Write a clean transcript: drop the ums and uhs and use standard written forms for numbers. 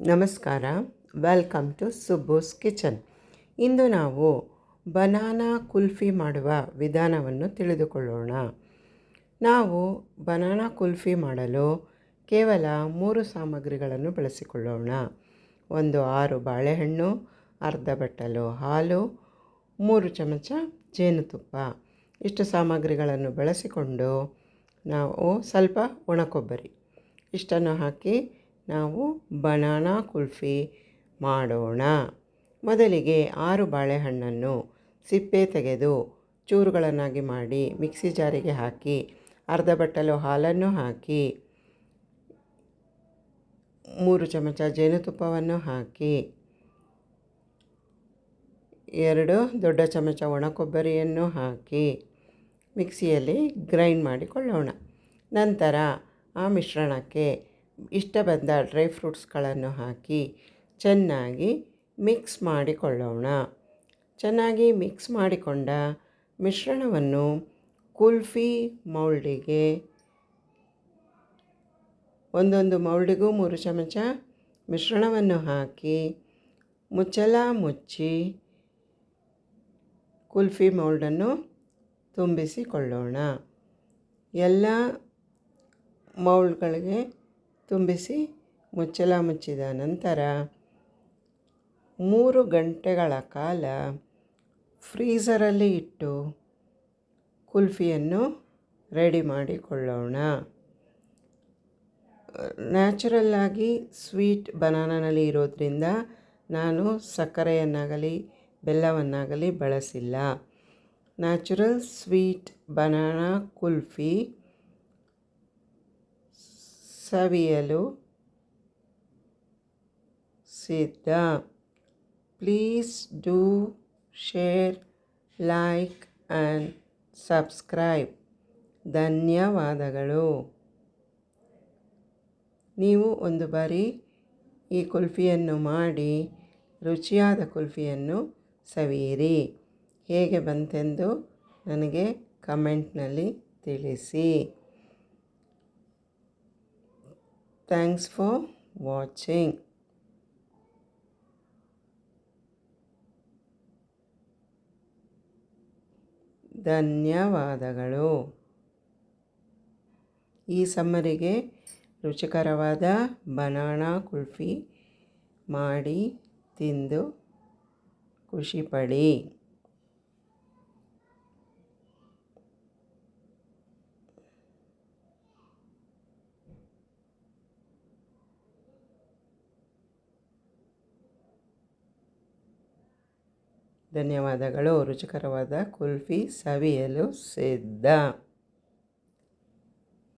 ನಮಸ್ಕಾರ, welcome to ಸುಬ್ಬೂಸ್ kitchen. ಇಂದು ನಾವು banana kulfi ಮಾಡುವ ವಿಧಾನವನ್ನು ತಿಳಿದುಕೊಳ್ಳೋಣ. ನಾವು ಬನಾನಾ ಕುಲ್ಫಿ ಮಾಡಲು ಕೇವಲ 3 ಸಾಮಗ್ರಿಗಳನ್ನು ಬಳಸಿಕೊಳ್ಳೋಣ. 6 ಬಾಳೆಹಣ್ಣು, ಅರ್ಧ ಬಟ್ಟಲು ಹಾಲು, 3 ಚಮಚ ಜೇನುತುಪ್ಪ. ಇಷ್ಟು ಸಾಮಗ್ರಿಗಳನ್ನು ಬಳಸಿಕೊಂಡು ನಾವು ಸ್ವಲ್ಪ ಒಣಕೊಬ್ಬರಿ ಇಷ್ಟನ್ನು ಹಾಕಿ ನಾವು ಬನಾನಾ ಕುಲ್ಫಿ ಮಾಡೋಣ. ಮೊದಲಿಗೆ 6 ಬಾಳೆಹಣ್ಣನ್ನು ಸಿಪ್ಪೆ ತೆಗೆದು ಚೂರುಗಳನ್ನಾಗಿ ಮಾಡಿ ಮಿಕ್ಸಿ ಜಾರಿಗೆ ಹಾಕಿ, ಅರ್ಧ ಬಟ್ಟಲು ಹಾಲನ್ನು ಹಾಕಿ, 3 ಚಮಚ ಜೇನುತುಪ್ಪವನ್ನು ಹಾಕಿ, 2 ದೊಡ್ಡ ಚಮಚ ಒಣ ಕೊಬ್ಬರಿಯನ್ನು ಹಾಕಿ ಮಿಕ್ಸಿಯಲ್ಲಿ ಗ್ರೈಂಡ್ ಮಾಡಿಕೊಳ್ಳೋಣ. ನಂತರ ಆ ಮಿಶ್ರಣಕ್ಕೆ ಇಷ್ಟ ಬಂದ ಡ್ರೈ ಫ್ರೂಟ್ಸ್ಗಳನ್ನು ಹಾಕಿ ಚೆನ್ನಾಗಿ ಮಿಕ್ಸ್ ಮಾಡಿಕೊಳ್ಳೋಣ. ಚೆನ್ನಾಗಿ ಮಿಕ್ಸ್ ಮಾಡಿಕೊಂಡ ಮಿಶ್ರಣವನ್ನು ಕುಲ್ಫಿ ಮೌಲ್ಡಿಗೆ, ಒಂದೊಂದು ಮೌಲ್ಡಿಗೂ 3 ಚಮಚ ಮಿಶ್ರಣವನ್ನು ಹಾಕಿ ಮುಚ್ಚಳ ಮುಚ್ಚಿ ಕುಲ್ಫಿ ಮೌಲ್ಡನ್ನು ತುಂಬಿಸಿಕೊಳ್ಳೋಣ. ಎಲ್ಲ ಮೌಲ್ಡ್ಗಳಿಗೆ ತುಂಬಿಸಿ ಮುಚ್ಚಳ ಮುಚ್ಚಿದ ನಂತರ 3 ಗಂಟೆಗಳ ಕಾಲ ಫ್ರೀಝರಲ್ಲಿ ಇಟ್ಟು ಕುಲ್ಫಿಯನ್ನು ರೆಡಿ ಮಾಡಿಕೊಳ್ಳೋಣ. ನ್ಯಾಚುರಲ್ಲಾಗಿ ಸ್ವೀಟ್ ಬನಾನಾನಲ್ಲಿ ಇರೋದ್ರಿಂದ ನಾನು ಸಕ್ಕರೆಯನ್ನಾಗಲಿ ಬೆಲ್ಲವನ್ನಾಗಲಿ ಬಳಸಿಲ್ಲ. ನ್ಯಾಚುರಲ್ ಸ್ವೀಟ್ ಬನಾನಾ ಕುಲ್ಫಿ ಸವಿಯಲು ಸಿದ್ಧ. Please do share, like and subscribe. ಧನ್ಯವಾದಗಳು. ನೀವು ಒಂದು ಬಾರಿ ಈ ಕುಲ್ಫಿಯನ್ನು ಮಾಡಿ ರುಚಿಯಾದ ಕುಲ್ಫಿಯನ್ನು ಸವಿಯಿರಿ. ಹೇಗೆ ಬಂತೆಂದು ನನಗೆ ಕಮೆಂಟ್ನಲ್ಲಿ ತಿಳಿಸಿ. Thanks for watching. ಧನ್ಯವಾದಗಳು. ಈ ಸಮ್ಮರಿಗೆ ರುಚಿಕರವಾದ ಬನಾನಾ ಕುಲ್ಫಿ ಮಾಡಿ ತಿಂದು ಖುಷಿಪಡಿ. ಧನ್ಯವಾದಗಳು. ರುಚಿಕರವಾದ ಕುಲ್ಫಿ ಸವಿಯಲು ಸಿದ್ಧ.